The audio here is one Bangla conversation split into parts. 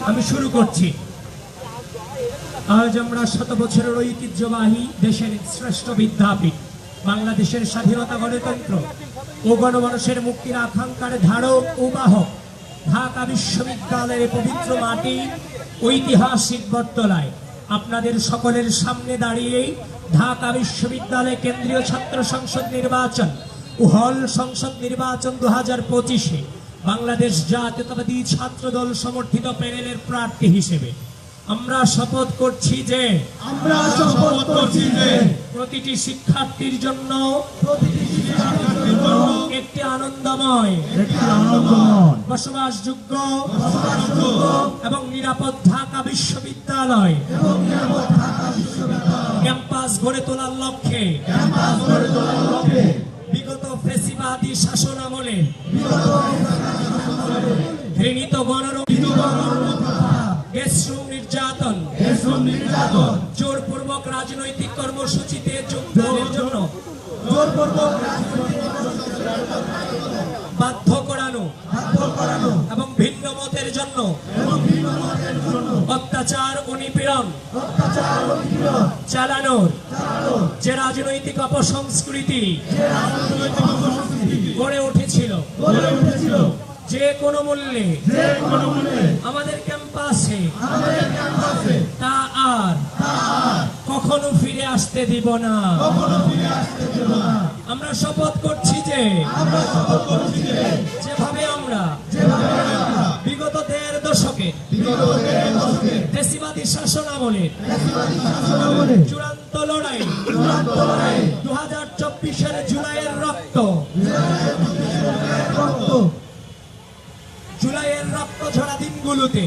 আমি শুরু করছি। আজ আমরা 100 বছরের ঐতিহ্যবাহী দেশের শ্রেষ্ঠ বিদ্যাপীঠ, বাংলাদেশের স্বাধীনতা, গণতন্ত্র ও গণমানুষের মুক্তির আকাঙ্ক্ষার ধারক ও বাহক ঢাকা বিশ্ববিদ্যালয়ের পবিত্র মাটি ঐতিহাসিক বটতলায় আপনাদের সকলের সামনে দাঁড়িয়ে ঢাকা বিশ্ববিদ্যালয় কেন্দ্রীয় ছাত্র সংসদ নির্বাচন ও হল সংসদ নির্বাচন 2025-এ বাংলাদেশ জাতীয়তাবাদী ছাত্র দল সমর্থিত প্যানেলের প্রার্থী হিসেবে আমরা শপথ করছি যে প্রতিটি শিক্ষার্থীর জন্য একটি আনন্দময়, বসবাসযোগ্য এবং নিরাপদ ঢাকা বিশ্ববিদ্যালয় ক্যাম্পাস গড়ে তোলার লক্ষ্যে বিগত ফ্যাসিবাদী শাসন আমলে ঘৃণিত নির্যাতন, জোরপূর্বক রাজনৈতিক কর্মসূচিতে যোগদানের জন্য বাধ্য করানো এবং ভিন্ন মতের জন্য অত্যাচার ও নিপীড়ন চালানোর যে রাজনৈতিক অপসংস্কৃতি গড়ে উঠেছিল, যে কোনো মূল্যে আমাদের ক্যাম্পাসে তা আর কখনো ফিরে আসতে দিব না। আমরা শপথ করছি যে যেভাবে আমরা বিগত 1.5 দশকে ফ্যাসিবাদী শাসন আমলে চূড়ান্ত লড়াই 2024-এর জুলাইয়ের রক্ত ঝরা দিনগুলোতে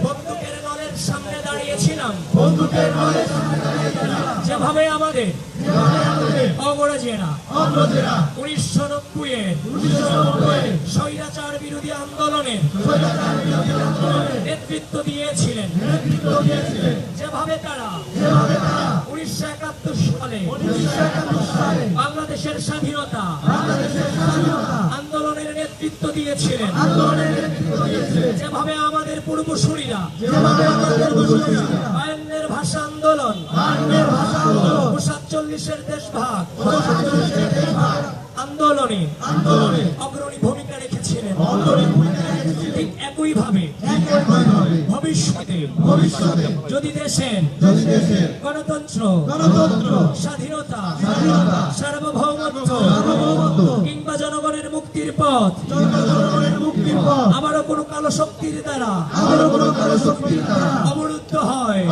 বন্দুকের নলের সামনে দাঁড়িয়েছিলাম, যেভাবে আমাদের অগ্রজেরা 1990-এর স্বৈরাচার বিরোধী আন্দোলনের নেতৃত্ব দিয়েছিলেন, যেভাবে তারা 1971 সালে বাংলাদেশের স্বাধীনতা আন্দোলনের নেতৃত্ব দিয়েছিলেন, যেভাবে আমাদের পূর্বসূরীরা আইনের ভাষা আন্দোলন, 47-এর দেশভাগ আন্দোলনে অগ্রণী ভূমিকা রেখেছিলেন। ঠিক একইভাবে ভবিষ্যতে যদি দেশের গণতন্ত্র, স্বাধীনতা, সার্বভৌমত্ব কিংবা জনগণের মুক্তির পথ আবারও কোনো কালো শক্তির দ্বারা অবরুদ্ধ হয়,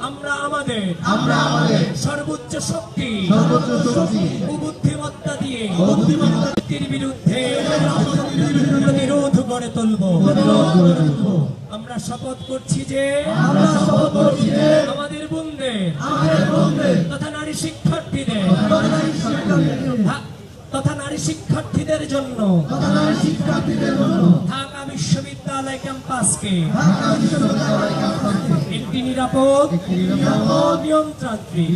আমরা আমাদের সর্বোচ্চ শক্তি ও বুদ্ধিমত্তা দিয়ে মুক্তির বিরুদ্ধে প্রতিরোধ গড়ে তুলব। আমরা শপথ করছি যে আমাদের বোনদের তথা নারী শিক্ষার্থীদের জন্য ঢাকা বিশ্ববিদ্যালয় ক্যাম্পাসকে একটি নিরাপদ, নিয়মতান্ত্রিক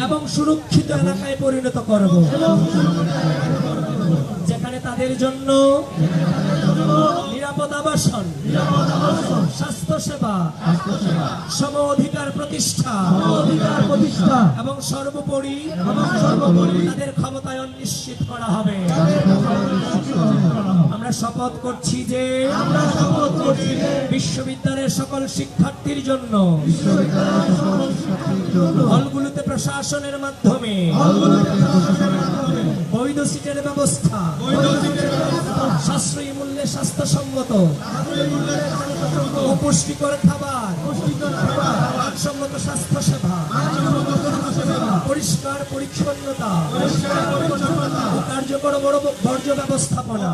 এবং সুরক্ষিত এলাকায় পরিণত করব, যেখানে তাদের জন্য নিরাপদ আবাসন, স্বাস্থ্যসেবা, সম অধিকার প্রতিষ্ঠা এবং সর্বোপরি তাদের ক্ষমতায়ন নিশ্চিত করা হবে। আমরা শপথ করছি যে বিশ্ববিদ্যালয়ের সকল শিক্ষার্থীর জন্য হলগুলোতে প্রশাসনের মাধ্যমে বৈধ সিটের ব্যবস্থা, সাশ্রয়ী মূল্যে স্বাস্থ্যসম্মত ও পুষ্টিকর খাবার, মানসম্মত স্বাস্থ্যসেবা, পরিষ্কার পরিচ্ছন্নতা ও কার্যকর বর্জ্য ব্যবস্থাপনা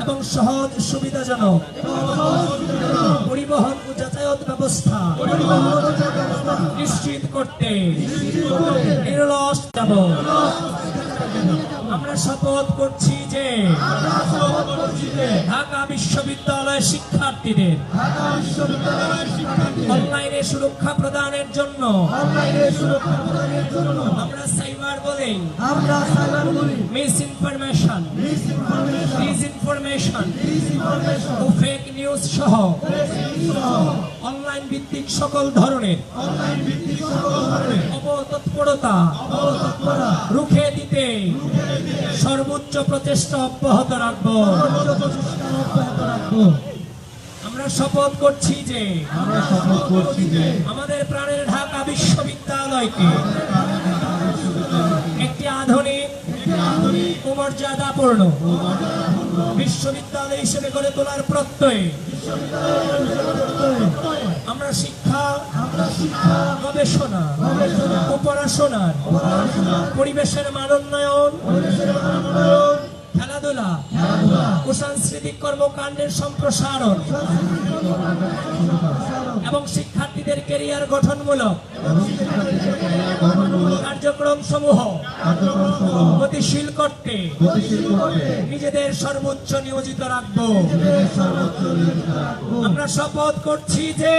এবং সহজ সুবিধাজনক পরিবহন ও যাতায়াত ব্যবস্থা নিশ্চিত করতে নিরলস যাব। আমরা শপথ করছি যে ঢাকা বিশ্ববিদ্যালয়ের শিক্ষার্থীদের অনলাইনে সুরক্ষা প্রদানের জন্য আমরা সাইবার বলি মিস ইনফরমেশন, ডিসইনফরমেশন ইনফরমেশন ও ফেক নিউজ সহ অনলাইন ভিত্তিক সকল ধরনের অপতৎপরতা রুখে দিতে সর্বোচ্চ প্রচেষ্টা অব্যাহত রাখব। আমরা শপথ করছি যে আমাদের প্রাণের ঢাকা বিশ্ববিদ্যালয়কে একটি আধুনিক ও মর্যাদাপূর্ণ বিশ্ববিদ্যালয় হিসেবে গড়ে তোলার প্রত্যয়ে আমরা শিক্ষা, গবেষণা ও পড়াশোনার পরিবেশের মানোন্নয়ন, খেলাধুলা ও সাংস্কৃতিক কর্মকাণ্ডের সম্প্রসারণ এবং শিক্ষার্থীদের ক্যারিয়ার গঠনমূলক কার্যক্রম সমূহ গতিশীল করতে নিজেদের সর্বোচ্চ নিয়োজিত রাখব। আমরা শপথ করছি যে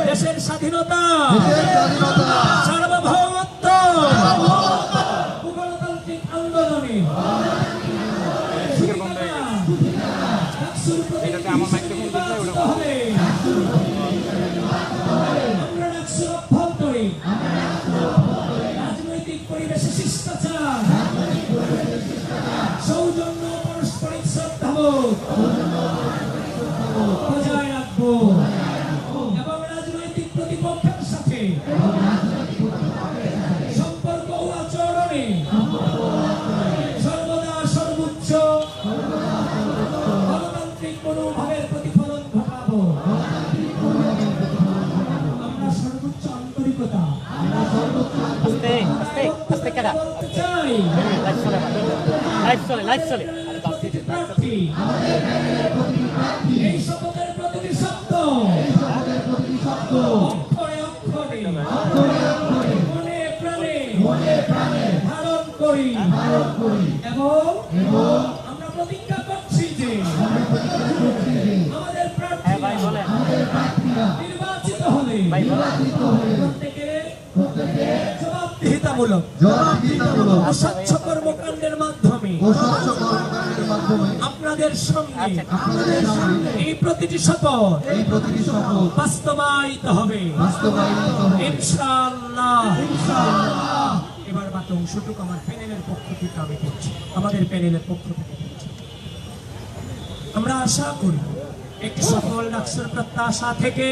দেশের স্বাধীনতা, সার্বভৌমত্ব ও গণতান্ত্রিক আন্দোলনে আমরা ডাকসুর অভ্যন্তরে রাজনৈতিক পরিবেশে শিষ্টাচার, সৌজন্য, পারস্পরিক শ্রদ্ধাবোধ বজায় রাখবো এবং রাজনৈতিক প্রতিপক্ষের সাথে সম্পর্ক ও আচরণে সর্বদা সর্বোচ্চ গণতান্ত্রিক মনোভাবের প্রতিফলন ঘটাবো। আমরা সর্বোচ্চ আন্তরিকতা চাই। প্রার্থী এই শপথের প্রতিটি শব্দ অক্ষরে অক্ষরে মনে প্রাণে ধারণ করি এবং আমরা প্রতিজ্ঞা করছি যে আমাদের প্রার্থী নির্বাচিত হলে প্রত্যেকের জবাবদিহিতামূলক ও স্বচ্ছ কর্মকাণ্ডের মাধ্যমে আপনাদের সঙ্গে এই প্রতিটি শপথ বাস্তবায়িত হবে ইনশাআল্লাহ। এবার বাকি অংশটুকু আমার প্যানেলের পক্ষ থেকে আমি করছি, আমাদের প্যানেলের পক্ষ থেকে করছি। আমরা আশা করি একটি সফল ডাকসুর প্রত্যাশা থেকে,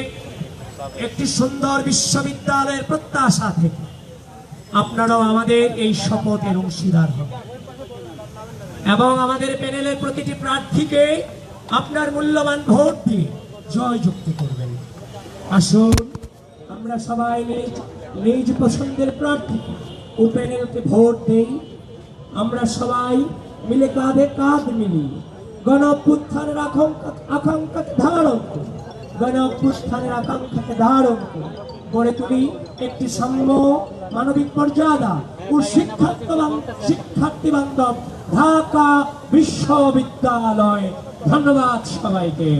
একটি সুন্দর বিশ্ববিদ্যালয়ের প্রত্যাশা থেকে আপনারাও আমাদের এই শপথের অংশীদার হবেন এবং আমাদের প্যানেলের প্রতিটি প্রার্থীকে আপনার মূল্যবান ভোট দিয়ে জয়যুক্ত করবেন। আসুন আমরা সবাই নিজ পছন্দের প্রার্থীকে ও প্যানেলকে ভোট দেই। আমরা সবাই মিলে কাঁধে কাঁধ মিলিয়ে গণ অভ্যুত্থানের আকাঙ্ক্ষাকে ধারণ করি, গণ অভ্যুত্থানের আকাঙ্ক্ষাকে ধারণ করি গড়ে তুলি একটি সাম্য, মানবিক মর্যাদা ও শিক্ষার্থী বান্ধব ঢাকা বিশ্ববিদ্যালয়। ধন্যবাদ সবাইকে।